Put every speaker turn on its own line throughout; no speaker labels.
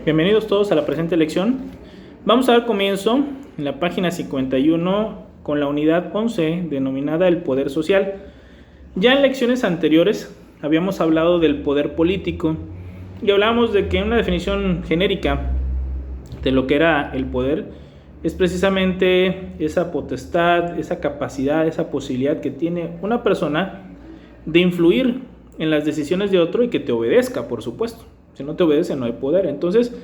Bienvenidos todos a la presente lección. Vamos a dar comienzo en la página 51 con la unidad 11 denominada el poder social. Ya en lecciones anteriores habíamos hablado del poder político y hablamos de que una definición genérica de lo que era el poder es precisamente esa potestad, esa capacidad, esa posibilidad que tiene una persona de influir en las decisiones de otro y que te obedezca, por supuesto. Si no te obedece, no hay poder. Entonces,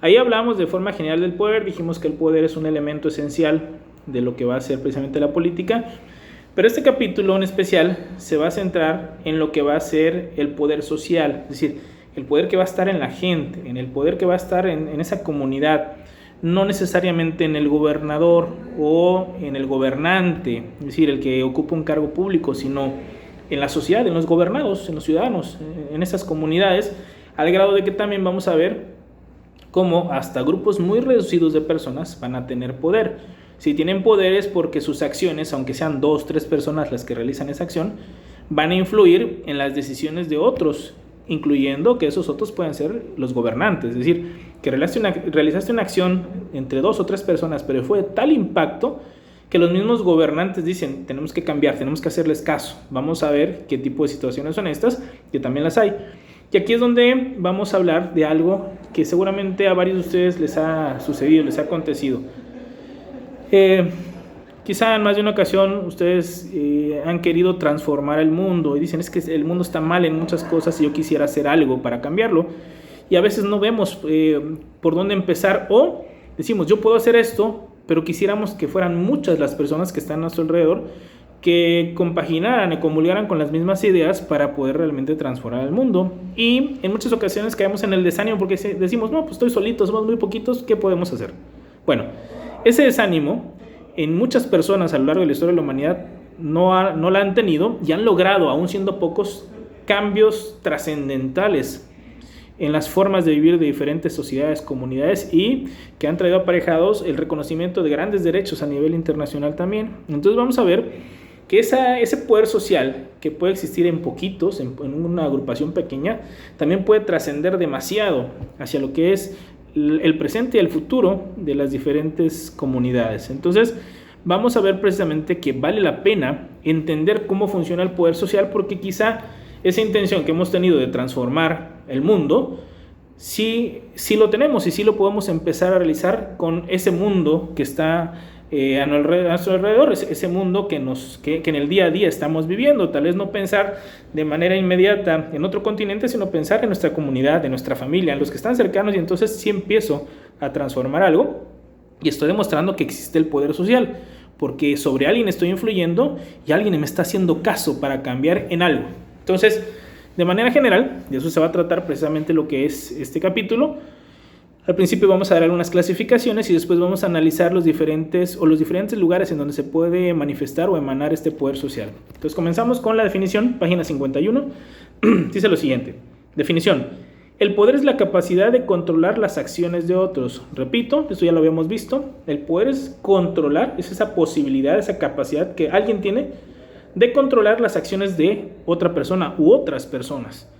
ahí hablamos de forma general del poder, dijimos que el poder es un elemento esencial de lo que va a ser precisamente la política, pero este capítulo en especial se va a centrar en lo que va a ser el poder social, es decir, el poder que va a estar en la gente, en el poder que va a estar en esa comunidad, no necesariamente en el gobernador o en el gobernante, es decir, el que ocupa un cargo público, sino en la sociedad, en los gobernados, en los ciudadanos, en esas comunidades, al grado de que también vamos a ver cómo hasta grupos muy reducidos de personas van a tener poder. Si tienen poder es porque sus acciones, aunque sean 2 o 3 personas las que realizan esa acción, van a influir en las decisiones de otros, incluyendo que esos otros pueden ser los gobernantes. Es decir, que realizaste una acción entre 2 o 3 personas, pero fue de tal impacto que los mismos gobernantes dicen, tenemos que cambiar, tenemos que hacerles caso. Vamos a ver qué tipo de situaciones son estas, que también las hay. Y aquí es donde vamos a hablar de algo que seguramente a varios de ustedes les ha sucedido, les ha acontecido. Quizá en más de una ocasión ustedes han querido transformar el mundo y dicen, es que el mundo está mal en muchas cosas y yo quisiera hacer algo para cambiarlo. Y a veces no vemos por dónde empezar, o decimos, yo puedo hacer esto, pero quisiéramos que fueran muchas las personas que están a nuestro alrededor que compaginaran y comulgaran con las mismas ideas para poder realmente transformar el mundo. Y en muchas ocasiones caemos en el desánimo porque decimos, no, pues estoy solito, somos muy poquitos, ¿qué podemos hacer? Bueno, ese desánimo en muchas personas a lo largo de la historia de la humanidad no la han tenido y han logrado, aún siendo pocos, cambios trascendentales en las formas de vivir de diferentes sociedades, comunidades, y que han traído aparejados el reconocimiento de grandes derechos a nivel internacional también. Entonces vamos a ver que ese poder social que puede existir en poquitos, en una agrupación pequeña, también puede trascender demasiado hacia lo que es el presente y el futuro de las diferentes comunidades. Entonces vamos a ver precisamente que vale la pena entender cómo funciona el poder social, porque quizá esa intención que hemos tenido de transformar el mundo, sí lo tenemos y sí lo podemos empezar a realizar con ese mundo que está a nuestro alrededor, ese mundo que en el día a día estamos viviendo. Tal vez no pensar de manera inmediata en otro continente, sino pensar en nuestra comunidad, en nuestra familia, en los que están cercanos, y entonces sí empiezo a transformar algo y estoy demostrando que existe el poder social, porque sobre alguien estoy influyendo y alguien me está haciendo caso para cambiar en algo. Entonces, de manera general, de eso se va a tratar precisamente lo que es este capítulo. Al principio vamos a dar algunas clasificaciones y después vamos a analizar los diferentes lugares en donde se puede manifestar o emanar este poder social. Entonces comenzamos con la definición, página 51. Dice lo siguiente: definición: el poder es la capacidad de controlar las acciones de otros. Repito, esto ya lo habíamos visto. El poder es controlar, es esa posibilidad, esa capacidad que alguien tiene de controlar las acciones de otra persona u otras personas.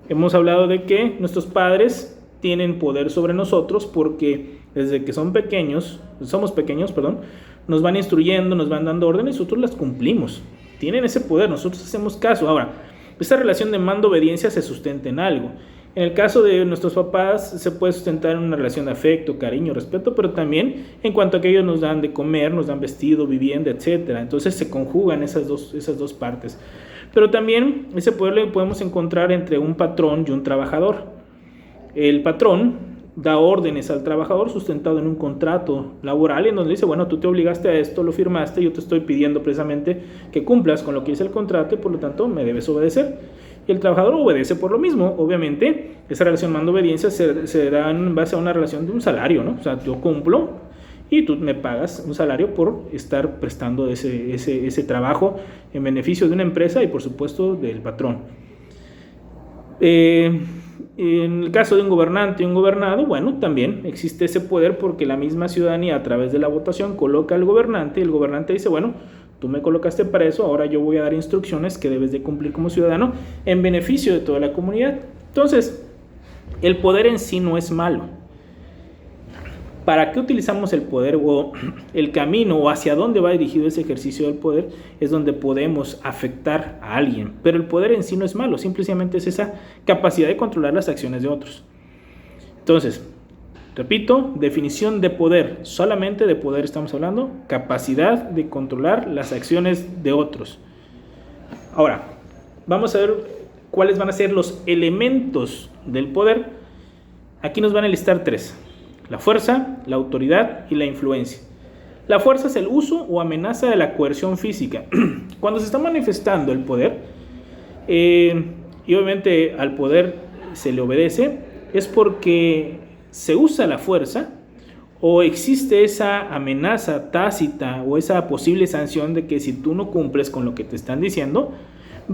Hemos hablado de que nuestros padres tienen poder sobre nosotros porque desde que somos pequeños, nos van instruyendo, nos van dando órdenes y nosotros las cumplimos. Tienen ese poder, nosotros hacemos caso. Ahora, esta relación de mando-obediencia se sustenta en algo. En el caso de nuestros papás se puede sustentar en una relación de afecto, cariño, respeto, pero también en cuanto a que ellos nos dan de comer, nos dan vestido, vivienda, etc. Entonces se conjugan esas dos partes. Pero también ese poder lo podemos encontrar entre un patrón y un trabajador. El patrón da órdenes al trabajador sustentado en un contrato laboral en donde dice, bueno, tú te obligaste a esto, lo firmaste, yo te estoy pidiendo precisamente que cumplas con lo que dice el contrato y por lo tanto me debes obedecer. Y el trabajador obedece por lo mismo. Obviamente, esa relación mando-obediencia se da en base a una relación de un salario, ¿no? O sea, yo cumplo y tú me pagas un salario por estar prestando ese trabajo en beneficio de una empresa y, por supuesto, del patrón. En el caso de un gobernante y un gobernado, bueno, también existe ese poder porque la misma ciudadanía, a través de la votación, coloca al gobernante y el gobernante dice, bueno, tú me colocaste para eso, ahora yo voy a dar instrucciones que debes de cumplir como ciudadano en beneficio de toda la comunidad. Entonces, el poder en sí no es malo. ¿Para qué utilizamos el poder o el camino o hacia dónde va dirigido ese ejercicio del poder? Es donde podemos afectar a alguien. Pero el poder en sí no es malo, simplemente es esa capacidad de controlar las acciones de otros. Entonces, repito, definición de poder. Solamente de poder estamos hablando. Capacidad de controlar las acciones de otros. Ahora, vamos a ver cuáles van a ser los elementos del poder. Aquí nos van a listar 3. La fuerza, la autoridad y la influencia. La fuerza es el uso o amenaza de la coerción física. Cuando se está manifestando el poder, y obviamente al poder se le obedece, es porque se usa la fuerza o existe esa amenaza tácita o esa posible sanción de que si tú no cumples con lo que te están diciendo,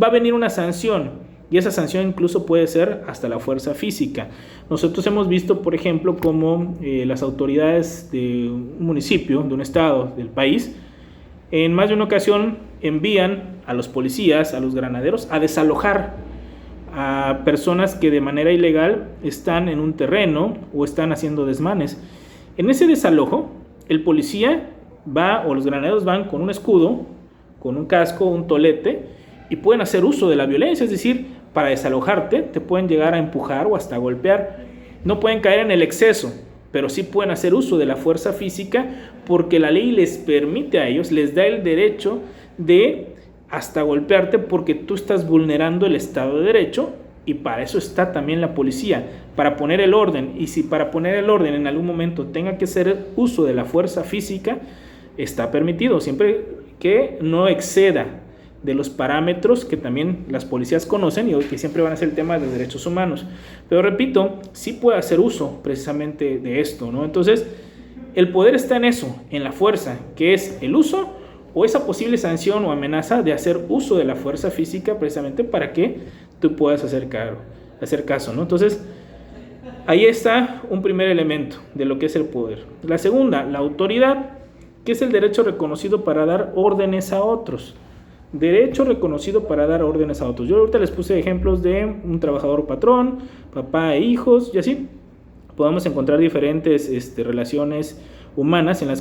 va a venir una sanción. Y esa sanción incluso puede ser hasta la fuerza física. Nosotros hemos visto, por ejemplo, cómo las autoridades de un municipio, de un estado, del país, en más de una ocasión envían a los policías, a los granaderos, a desalojar a personas que de manera ilegal están en un terreno o están haciendo desmanes. En ese desalojo, el policía va o los granaderos van con un escudo, con un casco, un tolete, y pueden hacer uso de la violencia, es decir, para desalojarte te pueden llegar a empujar o hasta golpear. No pueden caer en el exceso, pero sí pueden hacer uso de la fuerza física porque la ley les permite a ellos, les da el derecho de hasta golpearte porque tú estás vulnerando el Estado de Derecho, y para eso está también la policía, para poner el orden. Y si para poner el orden en algún momento tenga que hacer uso de la fuerza física, está permitido, siempre que no exceda de los parámetros que también las policías conocen y que siempre van a ser el tema de derechos humanos. Pero repito, sí puede hacer uso precisamente de esto, ¿no? Entonces, el poder está en eso, en la fuerza, que es el uso o esa posible sanción o amenaza de hacer uso de la fuerza física precisamente para que tú puedas hacer caso, ¿no? Entonces, ahí está un primer elemento de lo que es el poder. La segunda, la autoridad, que es el derecho reconocido para dar órdenes a otros. Derecho reconocido para dar órdenes a otros. Yo ahorita les puse ejemplos de un trabajador o patrón, papá e hijos, y así podemos encontrar diferentes relaciones humanas en las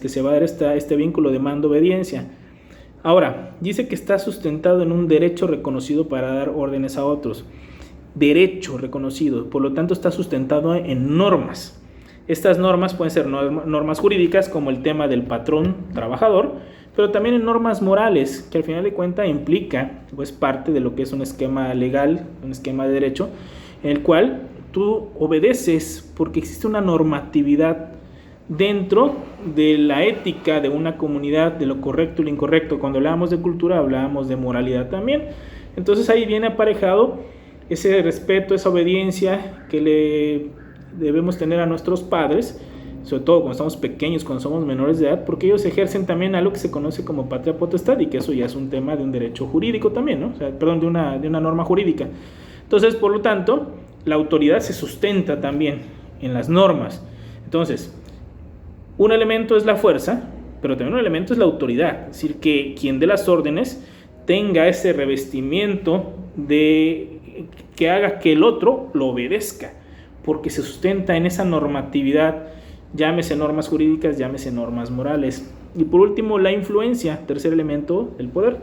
que se va a dar este vínculo de mando-obediencia. Ahora, dice que está sustentado en un derecho reconocido para dar órdenes a otros. Derecho reconocido, por lo tanto está sustentado en normas. Estas normas pueden ser normas jurídicas como el tema del patrón-trabajador, pero también en normas morales, que al final de cuentas implica, pues parte de lo que es un esquema legal, un esquema de derecho, en el cual tú obedeces porque existe una normatividad dentro de la ética de una comunidad, de lo correcto y lo incorrecto. Cuando hablábamos de cultura, hablábamos de moralidad también. Entonces ahí viene aparejado ese respeto, esa obediencia que le debemos tener a nuestros padres, sobre todo cuando estamos pequeños, cuando somos menores de edad, porque ellos ejercen también algo que se conoce como patria potestad, y que eso ya es un tema de un derecho jurídico también, ¿no? O sea, perdón, de una norma jurídica. Entonces, por lo tanto, la autoridad se sustenta también en las normas. Entonces, un elemento es la fuerza, pero también un elemento es la autoridad, es decir, que quien dé las órdenes tenga ese revestimiento de que haga que el otro lo obedezca, porque se sustenta en esa normatividad, llámese normas jurídicas, llámese normas morales. Y por último, la influencia, tercer elemento del poder.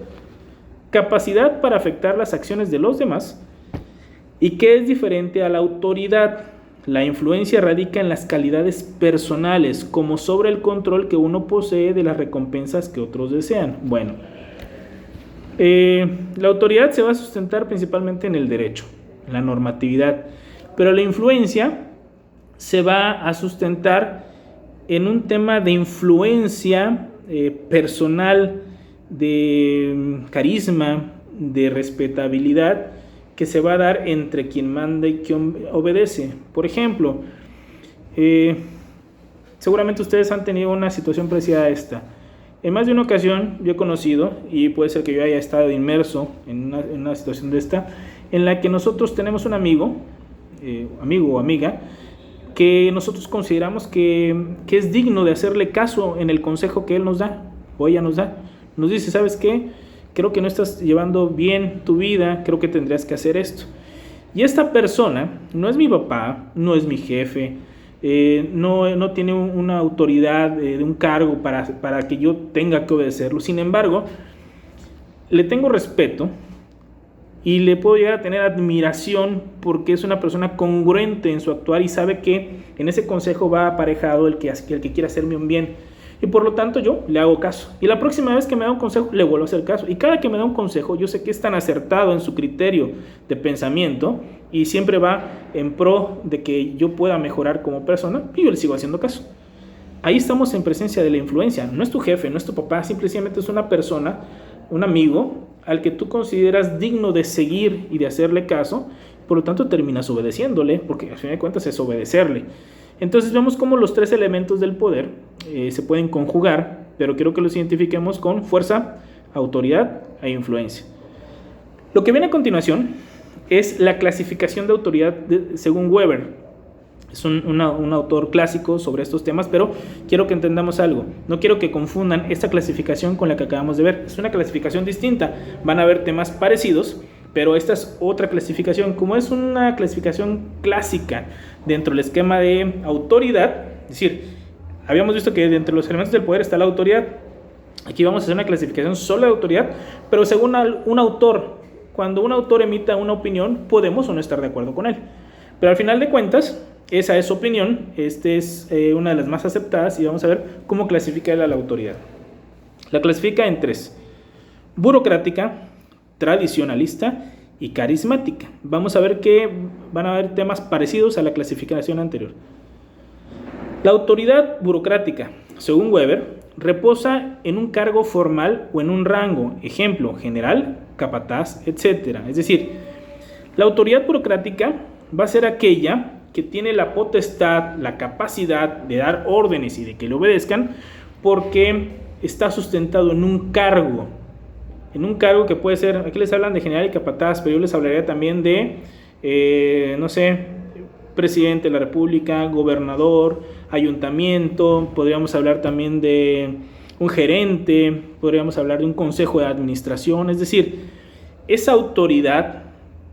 Capacidad para afectar las acciones de los demás, y que es diferente a la autoridad. La influencia radica en las calidades personales, como sobre el control que uno posee de las recompensas que otros desean. Bueno, la autoridad se va a sustentar principalmente en el derecho, en la normatividad, pero la influencia se va a sustentar en un tema de influencia personal, de carisma, de respetabilidad, que se va a dar entre quien manda y quien obedece. Por ejemplo, seguramente ustedes han tenido una situación parecida a esta. En más de una ocasión yo he conocido, y puede ser que yo haya estado inmerso en una situación de esta, en la que nosotros tenemos un amigo o amiga, que nosotros consideramos que es digno de hacerle caso en el consejo que él nos da, o ella nos da. Nos dice, ¿sabes qué? Creo que no estás llevando bien tu vida, creo que tendrías que hacer esto. Y esta persona no es mi papá, no es mi jefe, no tiene una autoridad de un cargo para que yo tenga que obedecerlo. Sin embargo, le tengo respeto y le puedo llegar a tener admiración porque es una persona congruente en su actuar y sabe que en ese consejo va aparejado el que quiere hacerme un bien. Y por lo tanto yo le hago caso. Y la próxima vez que me da un consejo, le vuelvo a hacer caso. Y cada que me da un consejo, yo sé que es tan acertado en su criterio de pensamiento y siempre va en pro de que yo pueda mejorar como persona y yo le sigo haciendo caso. Ahí estamos en presencia de la influencia. No es tu jefe, no es tu papá, simplemente es una persona, un amigo al que tú consideras digno de seguir y de hacerle caso. Por lo tanto terminas obedeciéndole, porque al fin de cuentas es obedecerle. Entonces vemos cómo los tres elementos del poder se pueden conjugar, pero quiero que los identifiquemos con fuerza, autoridad e influencia. Lo que viene a continuación es la clasificación de autoridad según Weber. Es un autor clásico sobre estos temas, pero quiero que entendamos algo. No quiero que confundan esta clasificación con la que acabamos de ver. Es una clasificación distinta. Van a haber temas parecidos, pero esta es otra clasificación. Como es una clasificación clásica dentro del esquema de autoridad, es decir, habíamos visto que dentro de los elementos del poder está la autoridad. Aquí vamos a hacer una clasificación solo de autoridad, pero según un autor. Cuando un autor emita una opinión, podemos o no estar de acuerdo con él. Pero al final de cuentas, esa es su opinión. Esta es una de las más aceptadas y vamos a ver cómo clasifica él a la autoridad. La clasifica en tres: burocrática, tradicionalista y carismática. Vamos a ver que van a haber temas parecidos a la clasificación anterior. La autoridad burocrática, según Weber, reposa en un cargo formal o en un rango, ejemplo, general, capataz, etc. Es decir, la autoridad burocrática va a ser aquella que tiene la potestad, la capacidad de dar órdenes y de que le obedezcan porque está sustentado en un cargo que puede ser, aquí les hablan de general y capataz, pero yo les hablaría también de, presidente de la república, gobernador, ayuntamiento, podríamos hablar también de un gerente, podríamos hablar de un consejo de administración. Es decir, esa autoridad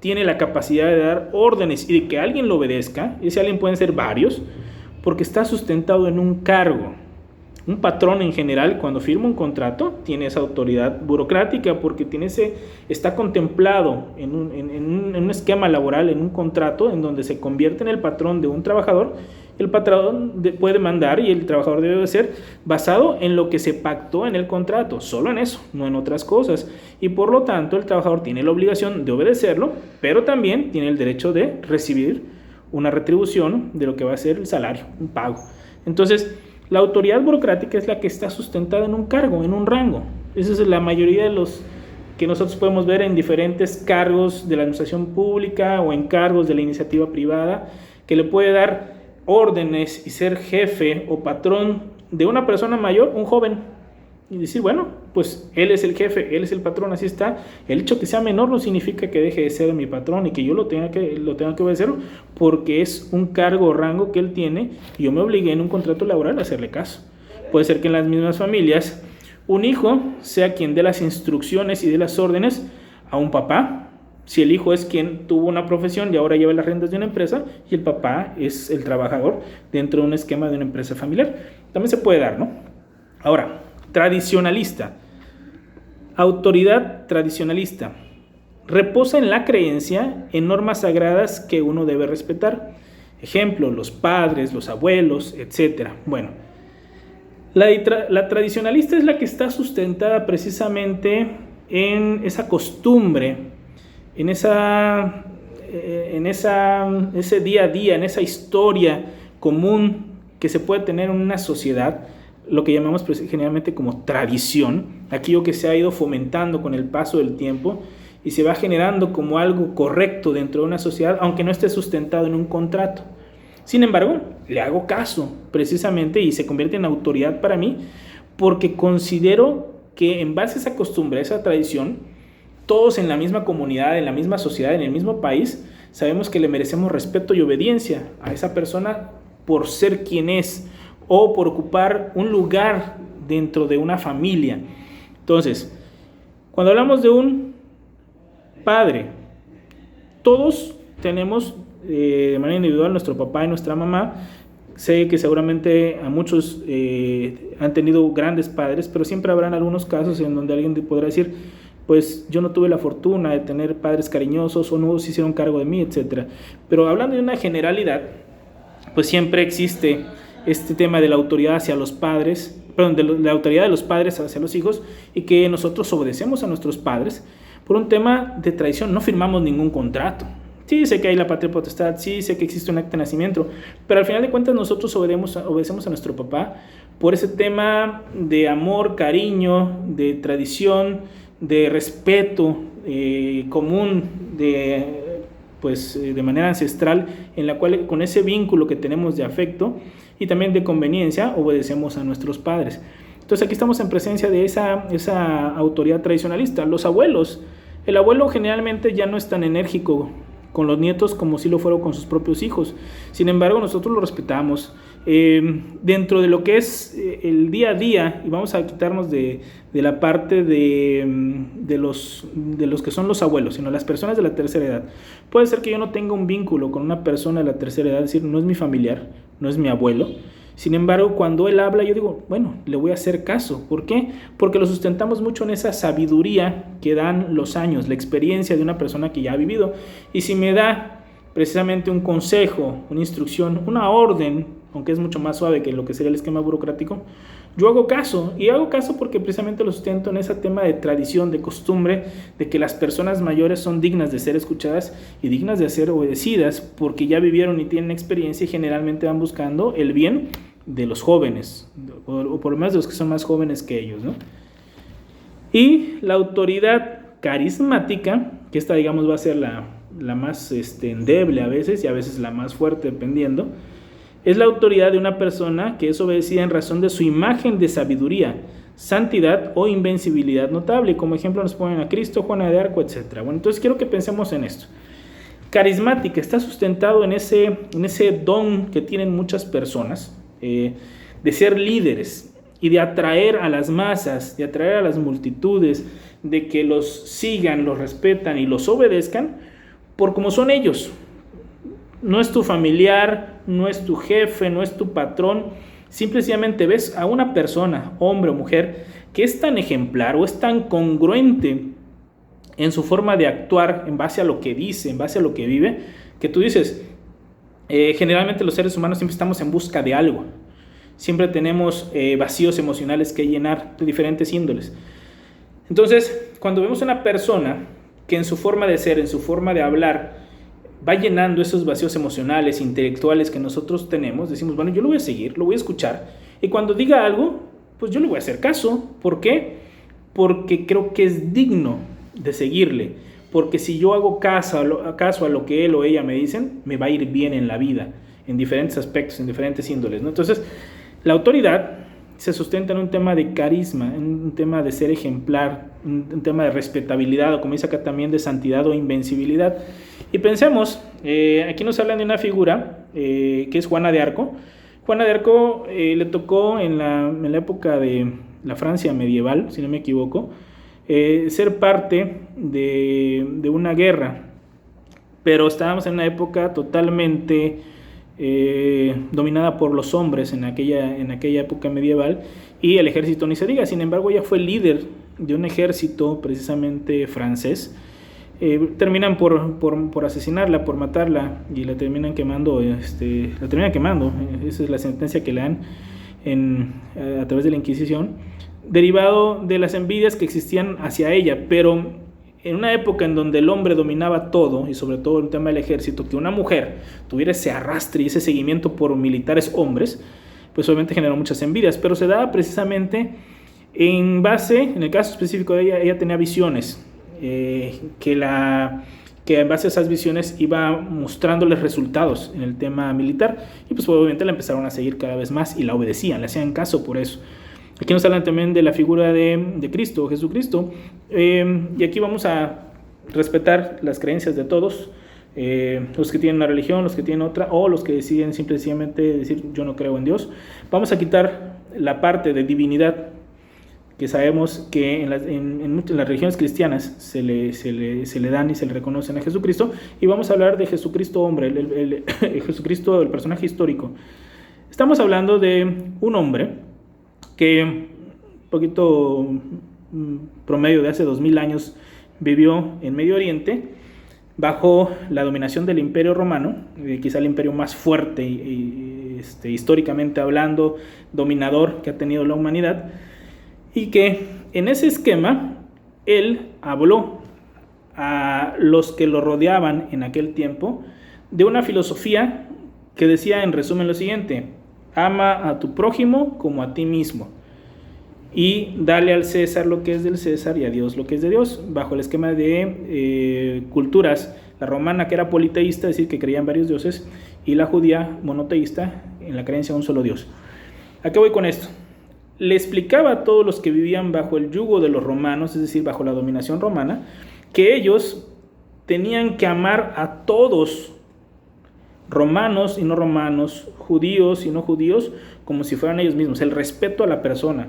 tiene la capacidad de dar órdenes y de que alguien lo obedezca. Ese alguien pueden ser varios, porque está sustentado en un cargo. Un patrón en general, cuando firma un contrato, tiene esa autoridad burocrática porque está contemplado en un esquema laboral, en un contrato, en donde se convierte en el patrón de un trabajador. El patrón puede mandar y el trabajador debe ser basado en lo que se pactó en el contrato, solo en eso, no en otras cosas. Y por lo tanto, el trabajador tiene la obligación de obedecerlo, pero también tiene el derecho de recibir una retribución de lo que va a ser el salario, un pago. Entonces, la autoridad burocrática es la que está sustentada en un cargo, en un rango. Esa es la mayoría de los que nosotros podemos ver en diferentes cargos de la administración pública o en cargos de la iniciativa privada, que le puede dar órdenes y ser jefe o patrón de una persona mayor, un joven. Y decir, bueno, pues él es el jefe, él es el patrón, así está. El hecho que sea menor no significa que deje de ser mi patrón y que yo lo tenga que obedecer, porque es un cargo o rango que él tiene y yo me obligué en un contrato laboral a hacerle caso. Puede ser que en las mismas familias un hijo sea quien dé las instrucciones y dé las órdenes a un papá. Si el hijo es quien tuvo una profesión y ahora lleva las riendas de una empresa y el papá es el trabajador dentro de un esquema de una empresa familiar, también se puede dar, ¿no? Ahora, tradicionalista. Autoridad tradicionalista. Reposa en la creencia en normas sagradas que uno debe respetar. Ejemplo, los padres, los abuelos, etc. Bueno, la tradicionalista es la que está sustentada precisamente en esa costumbre, en ese día a día, en esa historia común que se puede tener en una sociedad, lo que llamamos generalmente como tradición, aquello que se ha ido fomentando con el paso del tiempo y se va generando como algo correcto dentro de una sociedad, aunque no esté sustentado en un contrato. Sin embargo, le hago caso precisamente y se convierte en autoridad para mí porque considero que en base a esa costumbre, a esa tradición, todos en la misma comunidad, en la misma sociedad, en el mismo país, sabemos que le merecemos respeto y obediencia a esa persona por ser quien es o por ocupar un lugar dentro de una familia. Entonces, cuando hablamos de un padre, todos tenemos de manera individual nuestro papá y nuestra mamá, Sé que seguramente a muchos han tenido grandes padres, pero siempre habrán algunos casos en donde alguien te podrá decir, pues yo no tuve la fortuna de tener padres cariñosos o no se hicieron cargo de mí, etc. Pero hablando de una generalidad, pues siempre existe este tema de la autoridad hacia los padres, perdón, de la autoridad de los padres hacia los hijos, y que nosotros obedecemos a nuestros padres por un tema de tradición. No firmamos ningún contrato. Sí, sé que hay la patria potestad, sí, sé que existe un acta de nacimiento, pero al final de cuentas nosotros obedecemos a nuestro papá por ese tema de amor, cariño, de tradición, de respeto común, de manera ancestral, en la cual con ese vínculo que tenemos de afecto y también de conveniencia obedecemos a nuestros padres. Entonces aquí estamos en presencia de esa autoridad tradicionalista. Los abuelos, el abuelo generalmente ya no es tan enérgico con los nietos como si lo fueron con sus propios hijos. Sin embargo, nosotros lo respetamos. Dentro de lo que es el día a día, y vamos a quitarnos de la parte de los que son los abuelos, sino las personas de la tercera edad. Puede ser que yo no tenga un vínculo con una persona de la tercera edad, es decir, no es mi familiar, no es mi abuelo. Sin embargo, cuando él habla, yo digo, bueno, le voy a hacer caso. ¿Por qué? Porque lo sustentamos mucho en esa sabiduría que dan los años, la experiencia de una persona que ya ha vivido. Y si me da precisamente un consejo, una instrucción, una orden, aunque es mucho más suave que lo que sería el esquema burocrático, yo hago caso. Y hago caso porque precisamente lo sustento en ese tema de tradición, de costumbre, de que las personas mayores son dignas de ser escuchadas y dignas de ser obedecidas, porque ya vivieron y tienen experiencia y generalmente van buscando el bien de los jóvenes, o por lo menos de los que son más jóvenes que ellos, ¿no? Y la autoridad carismática, que esta digamos va a ser la más endeble a veces y a veces la más fuerte dependiendo, es la autoridad de una persona que es obedecida en razón de su imagen de sabiduría, santidad o invencibilidad notable. Como ejemplo nos ponen a Cristo, Juana de Arco, etc. Bueno, entonces quiero que pensemos en esto. Carismática está sustentado en ese don que tienen muchas personas, de ser líderes y de atraer a las masas, de atraer a las multitudes, de que los sigan, los respetan y los obedezcan por como son ellos. No es tu familiar, no es tu jefe, no es tu patrón. Simplemente ves a una persona, hombre o mujer, que es tan ejemplar o es tan congruente en su forma de actuar en base a lo que dice, en base a lo que vive, que tú dices, generalmente los seres humanos siempre estamos en busca de algo. Siempre tenemos vacíos emocionales que llenar de diferentes índoles. Entonces, cuando vemos a una persona que en su forma de ser, en su forma de hablar, va llenando esos vacíos emocionales, intelectuales que nosotros tenemos, decimos, bueno, yo lo voy a seguir, lo voy a escuchar, y cuando diga algo, pues yo le voy a hacer caso. ¿Por qué? Porque creo que es digno de seguirle, porque si yo hago caso a lo que él o ella me dicen, me va a ir bien en la vida, en diferentes aspectos, en diferentes índoles, ¿no? Entonces, la autoridad se sustenta en un tema de carisma, en un tema de ser ejemplar, un tema de respetabilidad, o como dice acá también, de santidad o invencibilidad. Y pensemos, aquí nos hablan de una figura que es Juana de Arco. Juana de Arco le tocó en la época de la Francia medieval, si no me equivoco, ser parte de una guerra, pero estábamos en una época totalmente dominada por los hombres en aquella época medieval, y el ejército ni se diga. Sin embargo, ella fue líder de un ejército precisamente francés. Terminan por asesinarla, por matarla, y la terminan quemando, esa es la sentencia que le dan a través de la Inquisición, derivado de las envidias que existían hacia ella. Pero en una época en donde el hombre dominaba todo, y sobre todo el tema del ejército, que una mujer tuviera ese arrastre y ese seguimiento por militares hombres, pues obviamente generó muchas envidias, pero se daba precisamente en base, en el caso específico de ella tenía visiones, que en base a esas visiones iba mostrándoles resultados en el tema militar, y pues obviamente la empezaron a seguir cada vez más y la obedecían, le hacían caso por eso. Aquí nos hablan también de la figura de Cristo, Jesucristo, y aquí vamos a respetar las creencias de todos, los que tienen una religión, los que tienen otra, o los que deciden simplemente decir yo no creo en Dios. Vamos a quitar la parte de divinidad que sabemos que en las religiones cristianas se le dan y se le reconocen a Jesucristo, y vamos a hablar de Jesucristo hombre, el Jesucristo, el personaje histórico. Estamos hablando de un hombre que un poquito promedio de hace 2000 años vivió en Medio Oriente bajo la dominación del Imperio Romano, quizá el imperio más fuerte históricamente hablando, dominador que ha tenido la humanidad, y que en ese esquema él habló a los que lo rodeaban en aquel tiempo de una filosofía que decía en resumen lo siguiente: ama a tu prójimo como a ti mismo y dale al César lo que es del César y a Dios lo que es de Dios, bajo el esquema de culturas, la romana, que era politeísta, es decir, que creía en varios dioses, y la judía monoteísta, en la creencia de un solo Dios. ¿A qué voy con esto? Le explicaba a todos los que vivían bajo el yugo de los romanos, es decir, bajo la dominación romana, que ellos tenían que amar a todos, romanos y no romanos, judíos y no judíos, como si fueran ellos mismos, el respeto a la persona.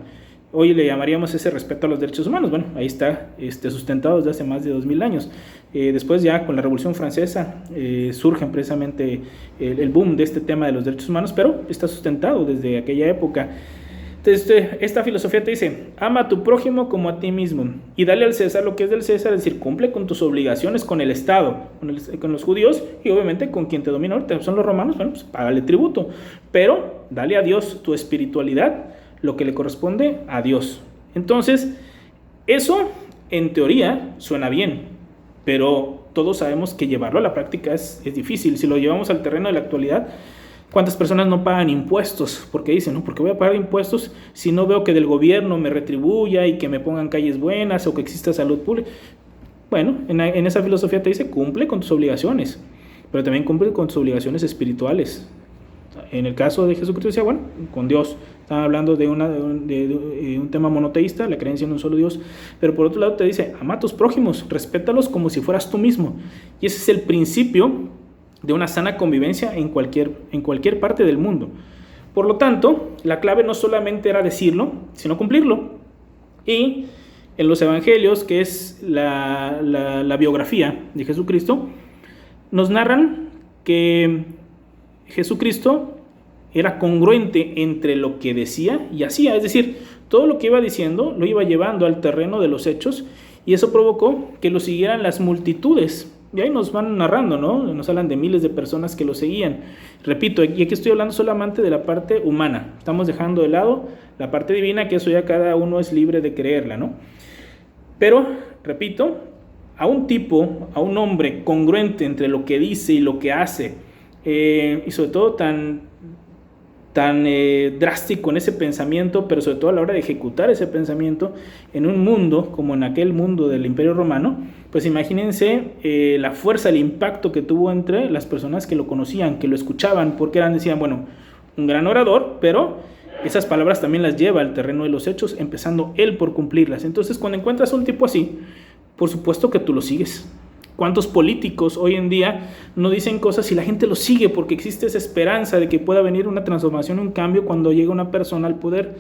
Hoy le llamaríamos ese respeto a los derechos humanos. Bueno, ahí está sustentado desde hace más de 2000 años. Después ya con la Revolución Francesa surge precisamente el boom de este tema de los derechos humanos, pero está sustentado desde aquella época. Entonces, esta filosofía te dice: ama a tu prójimo como a ti mismo y dale al César lo que es del César, es decir, cumple con tus obligaciones con el Estado, con los judíos y obviamente con quien te domina ahorita, son los romanos. Bueno, pues págale tributo, pero dale a Dios tu espiritualidad, lo que le corresponde a Dios. Entonces, eso en teoría suena bien, pero todos sabemos que llevarlo a la práctica es difícil. Si lo llevamos al terreno de la actualidad, ¿cuántas personas no pagan impuestos? Porque dicen, ¿no? ¿Por qué voy a pagar impuestos si no veo que del gobierno me retribuya y que me pongan calles buenas o que exista salud pública? Bueno, en esa filosofía te dice: cumple con tus obligaciones, pero también cumple con tus obligaciones espirituales. En el caso de Jesucristo decía, bueno, con Dios. Estaba hablando de un tema monoteísta, la creencia en un solo Dios. Pero por otro lado te dice: ama a tus prójimos, respétalos como si fueras tú mismo. Y ese es el principio de una sana convivencia en cualquier parte del mundo. Por lo tanto, la clave no solamente era decirlo, sino cumplirlo. Y en los evangelios, que es la biografía de Jesucristo, nos narran que Jesucristo era congruente entre lo que decía y hacía, es decir, todo lo que iba diciendo lo iba llevando al terreno de los hechos, y eso provocó que lo siguieran las multitudes. Y ahí nos van narrando, ¿no? Nos hablan de miles de personas que lo seguían. Repito, y aquí estoy hablando solamente de la parte humana. Estamos dejando de lado la parte divina, que eso ya cada uno es libre de creerla, ¿no? Pero, repito, a un tipo, a un hombre congruente entre lo que dice y lo que hace, y sobre todo tan drástico en ese pensamiento, pero sobre todo a la hora de ejecutar ese pensamiento en un mundo como en aquel mundo del Imperio Romano, pues imagínense la fuerza, el impacto que tuvo entre las personas que lo conocían, que lo escuchaban, porque decían, bueno, un gran orador, pero esas palabras también las lleva al terreno de los hechos, empezando él por cumplirlas. Entonces, cuando encuentras a un tipo así, por supuesto que tú lo sigues. ¿Cuántos políticos hoy en día no dicen cosas y la gente los sigue porque existe esa esperanza de que pueda venir una transformación, un cambio cuando llega una persona al poder?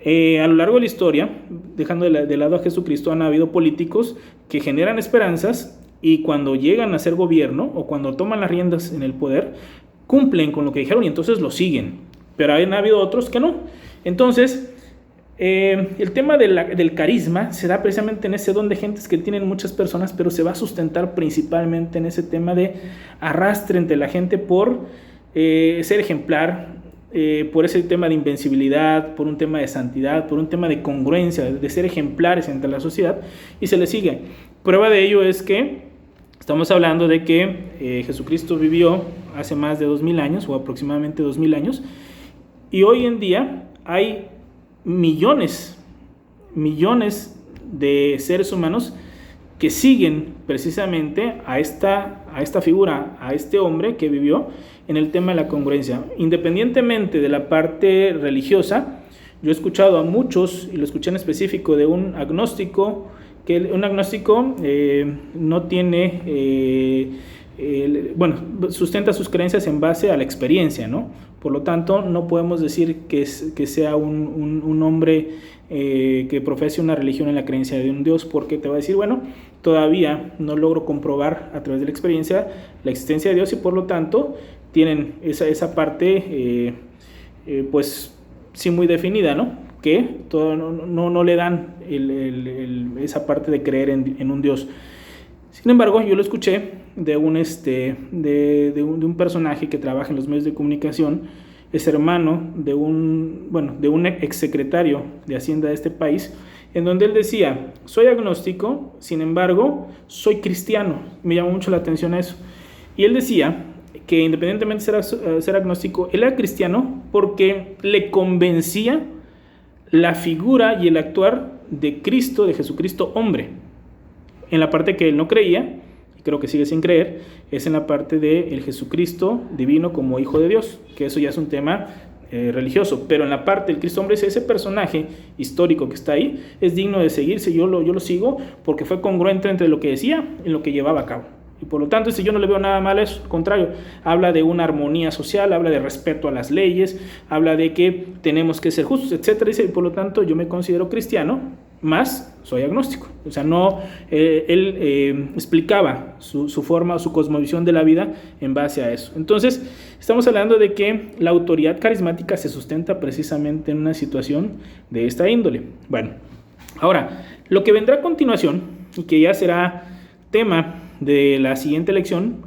A lo largo de la historia, dejando de lado a Jesucristo, han habido políticos que generan esperanzas y cuando llegan a ser gobierno o cuando toman las riendas en el poder, cumplen con lo que dijeron y entonces lo siguen. Pero han habido otros que no. Entonces, el tema del carisma se da precisamente en ese don de gentes que tienen muchas personas, pero se va a sustentar principalmente en ese tema de arrastre entre la gente por ser ejemplar, por ese tema de invencibilidad, por un tema de santidad, por un tema de congruencia, de ser ejemplares entre la sociedad, y se le sigue. Prueba de ello es que estamos hablando de que Jesucristo vivió hace más de 2000 años, o aproximadamente 2000 años, y hoy en día hay millones de seres humanos que siguen precisamente a esta figura, a este hombre que vivió en el tema de la congruencia. Independientemente de la parte religiosa, yo he escuchado a muchos, y lo escuché en específico de un agnóstico, que un agnóstico no tiene, sustenta sus creencias en base a la experiencia, ¿no? Por lo tanto, no podemos decir que sea un hombre que profese una religión en la creencia de un Dios, porque te va a decir, bueno, todavía no logro comprobar a través de la experiencia la existencia de Dios y por lo tanto tienen esa parte pues sí muy definida, ¿no? Que no le dan esa parte de creer en un Dios. Sin embargo, yo lo escuché de un personaje que trabaja en los medios de comunicación, es hermano de un exsecretario de Hacienda de este país, en donde él decía: soy agnóstico, sin embargo, soy cristiano. Me llamó mucho la atención eso. Y él decía que independientemente de ser agnóstico, él era cristiano porque le convencía la figura y el actuar de Cristo, de Jesucristo hombre. En la parte que él no creía, y creo que sigue sin creer, es en la parte del Jesucristo divino como Hijo de Dios, que eso ya es un tema religioso, pero en la parte del Cristo hombre, ese personaje histórico que está ahí es digno de seguirse. Yo lo sigo porque fue congruente entre lo que decía y lo que llevaba a cabo. Y por lo tanto, yo no le veo nada mal a eso, al contrario, habla de una armonía social, habla de respeto a las leyes, habla de que tenemos que ser justos, etcétera. Y por lo tanto, yo me considero cristiano, más soy agnóstico. O sea, no, él explicaba su forma, su cosmovisión de la vida en base a eso. Entonces, estamos hablando de que la autoridad carismática se sustenta precisamente en una situación de esta índole. Bueno, ahora, lo que vendrá a continuación, y que ya será tema de la siguiente lección,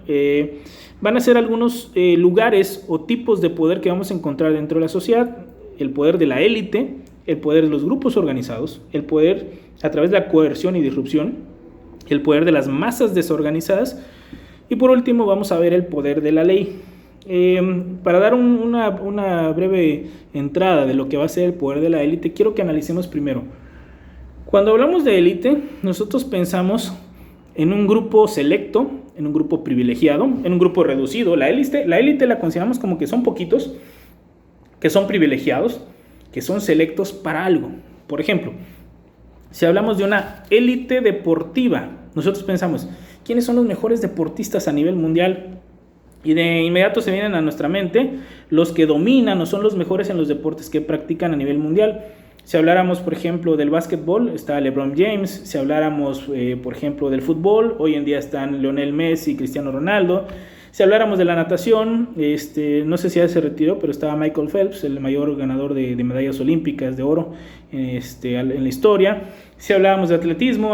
van a ser algunos lugares o tipos de poder que vamos a encontrar dentro de la sociedad: el poder de la élite, el poder de los grupos organizados, el poder a través de la coerción y disrupción, el poder de las masas desorganizadas, y por último vamos a ver el poder de la ley. Para dar una breve entrada de lo que va a ser el poder de la élite, quiero que analicemos primero. Cuando hablamos de élite, nosotros pensamos en un grupo selecto, en un grupo privilegiado, en un grupo reducido. La élite la consideramos como que son poquitos, que son privilegiados, que son selectos para algo. Por ejemplo, si hablamos de una élite deportiva, nosotros pensamos: ¿quiénes son los mejores deportistas a nivel mundial? Y de inmediato se vienen a nuestra mente los que dominan o son los mejores en los deportes que practican a nivel mundial. Si habláramos, por ejemplo, del básquetbol, está LeBron James. Si habláramos, por ejemplo, del fútbol, hoy en día están Lionel Messi y Cristiano Ronaldo. Si habláramos de la natación, no sé si ya se retiró, pero estaba Michael Phelps, el mayor ganador de medallas olímpicas de oro en la historia. Si hablábamos de atletismo,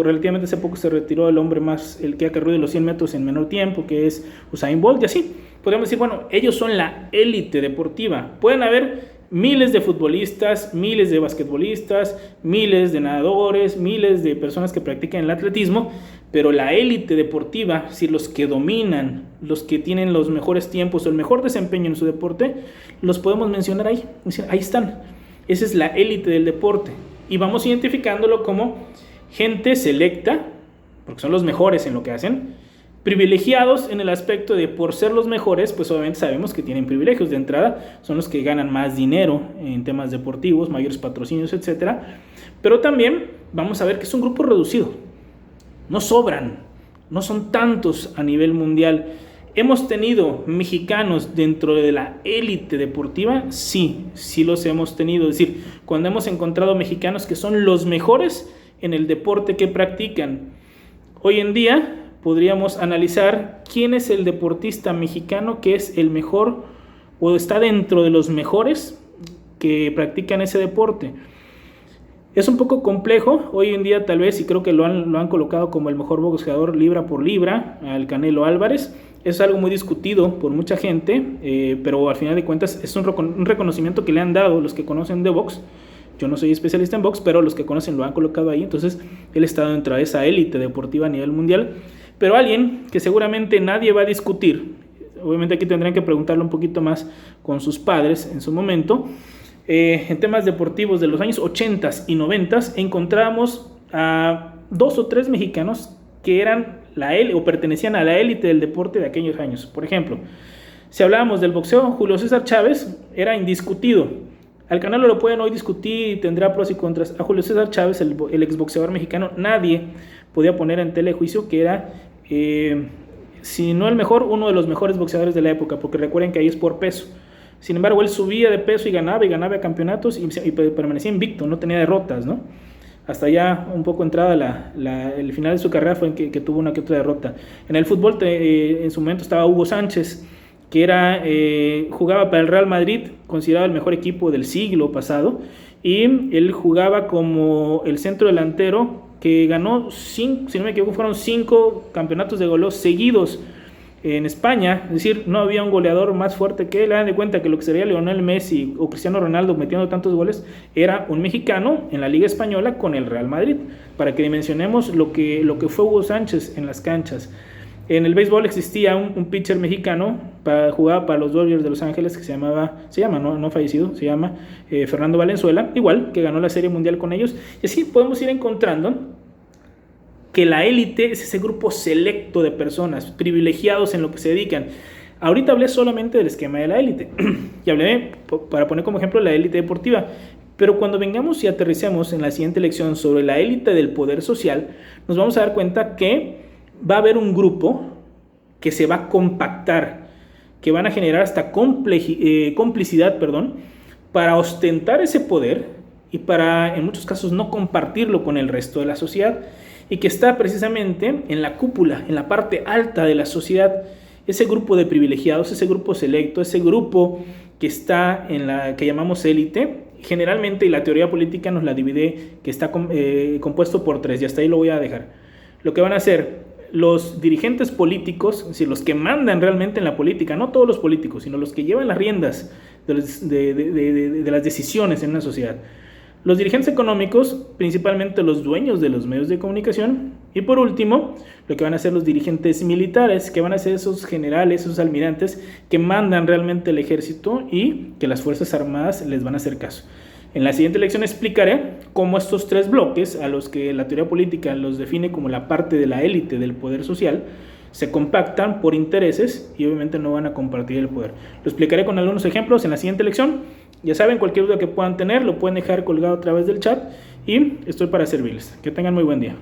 relativamente hace poco se retiró el que ha corrido los 100 metros en menor tiempo, que es Usain Bolt, y así. Podríamos decir, bueno, ellos son la élite deportiva. Pueden haber miles de futbolistas, miles de basquetbolistas, miles de nadadores, miles de personas que practican el atletismo, pero la élite deportiva, si los que dominan, los que tienen los mejores tiempos o el mejor desempeño en su deporte, los podemos mencionar ahí. Ahí están. Esa es la élite del deporte. Y vamos identificándolo como gente selecta, porque son los mejores en lo que hacen, privilegiados en el aspecto de por ser los mejores, pues obviamente sabemos que tienen privilegios. De entrada son los que ganan más dinero en temas deportivos, mayores patrocinios, etcétera. Pero también vamos a ver que es un grupo reducido. No sobran, no son tantos a nivel mundial. ¿Hemos tenido mexicanos dentro de la élite deportiva? Sí los hemos tenido. Es decir, cuando hemos encontrado mexicanos que son los mejores en el deporte que practican. Hoy en día podríamos analizar quién es el deportista mexicano que es el mejor o está dentro de los mejores que practican ese deporte. Es un poco complejo hoy en día, tal vez, y creo que lo han colocado como el mejor boxeador libra por libra, al Canelo Álvarez. Es algo muy discutido por mucha gente, pero al final de cuentas es un reconocimiento que le han dado los que conocen de box. Yo no soy especialista en box, pero los que conocen lo han colocado ahí. Entonces él está dentro de esa élite deportiva a nivel mundial. Pero alguien que seguramente nadie va a discutir, obviamente aquí tendrán que preguntarlo un poquito más con sus padres en su momento, en temas deportivos de los años 80 y 90 encontramos a 2 o 3 mexicanos que eran o pertenecían a la élite del deporte de aquellos años. Por ejemplo, si hablábamos del boxeo, Julio César Chávez era indiscutido. Al Canelo lo pueden hoy discutir y tendrá pros y contras. A Julio César Chávez, el exboxeador mexicano, nadie podía poner en tela de juicio que era, si no el mejor, uno de los mejores boxeadores de la época, porque recuerden que ahí es por peso. Sin embargo, él subía de peso y ganaba campeonatos y permanecía invicto, no tenía derrotas, ¿no? Hasta ya un poco entrada el final de su carrera fue en que tuvo una que otra derrota. En el fútbol, en su momento estaba Hugo Sánchez, que era, jugaba para el Real Madrid, considerado el mejor equipo del siglo pasado, y él jugaba como el centro delantero que ganó, si no me equivoco, fueron 5 campeonatos de goleo seguidos en España. Es decir, no había un goleador más fuerte que él. Hagan de cuenta que lo que sería Lionel Messi o Cristiano Ronaldo metiendo tantos goles era un mexicano en la Liga Española con el Real Madrid, para que dimensionemos lo que fue Hugo Sánchez en las canchas. En el béisbol existía un pitcher mexicano, jugaba para los Dodgers de Los Ángeles, que se llama, no fallecido, se llama Fernando Valenzuela, igual, que ganó la Serie Mundial con ellos. Y así podemos ir encontrando que la élite es ese grupo selecto de personas, privilegiados en lo que se dedican. Ahorita hablé solamente del esquema de la élite, y hablé, para poner como ejemplo, la élite deportiva. Pero cuando vengamos y aterricemos en la siguiente lección sobre la élite del poder social, nos vamos a dar cuenta que va a haber un grupo que se va a compactar, que van a generar hasta complicidad, para ostentar ese poder y para, en muchos casos, no compartirlo con el resto de la sociedad, y que está precisamente en la cúpula, en la parte alta de la sociedad, ese grupo de privilegiados, ese grupo selecto, ese grupo que está en la que llamamos élite. Generalmente, y la teoría política nos la divide, que está compuesto por 3, y hasta ahí lo voy a dejar. Lo que van a hacer los dirigentes políticos, es decir, los que mandan realmente en la política, no todos los políticos, sino los que llevan las riendas de las decisiones en una sociedad. Los dirigentes económicos, principalmente los dueños de los medios de comunicación. Y por último, lo que van a hacer los dirigentes militares, que van a ser esos generales, esos almirantes que mandan realmente el ejército y que las Fuerzas Armadas les van a hacer caso. En la siguiente lección explicaré cómo estos 3 bloques, a los que la teoría política los define como la parte de la élite del poder social, se compactan por intereses y obviamente no van a compartir el poder. Lo explicaré con algunos ejemplos en la siguiente lección. Ya saben, cualquier duda que puedan tener lo pueden dejar colgado a través del chat y estoy para servirles. Que tengan muy buen día.